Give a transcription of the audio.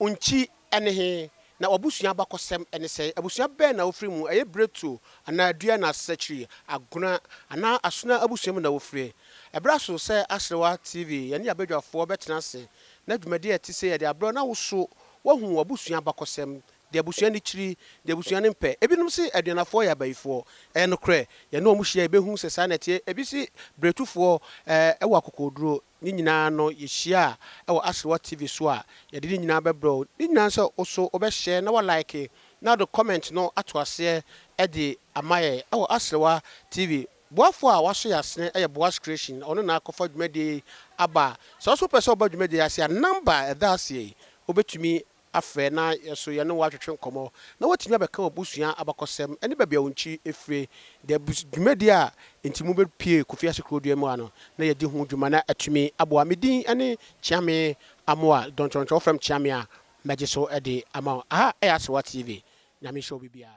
unchi ene he na obusua Abakɔsɛm ene sɛ abusua bɛn na ofiri mu ɛyɛ bretu ana adua na asechiri aguna ana asona abusua mu na ofiri ebra so sɛ Aserewa TV yɛne abadwafo bɛtena se na dwumadi ɛte sɛ yɛde abro na woso wahu abusua Abakɔsɛm de abusua ni chiri de abusua ni mpɛ ebinom se aduanafo ya bayifo no krɛ yɛne omu hia ebehu sɛ sa nete ebisi bretufo ɛwɔ akokoduro ni nyina no yehia ɛwɔ Aserewa TV so a yɛde ni nyina bɛbro ni nyina sɛ oso obɛhye na wa like na do comment no ato ase ɛde amaye ɛwɔ Aserewa TV boafo a waso yasene ɛyɛ boas creation ɔno na akɔfa dwumadi aba sɛ oso pɛ sɛ ɔba dwumadi ase a number ɛda ase obetumi afre na yeso ye no watwetwe nkomo na watimi abeka obusua Abakɔsɛm ene baabi a wonchi efre de dwumadi a entimu be pie Kofi Asekrodua mu ano na ye di ho dwuma na atumi aboa medin ene Kyeame Amoah Dwontwotwo from Kyeame a magye so e de ama aha Aserewa TV na me show bibia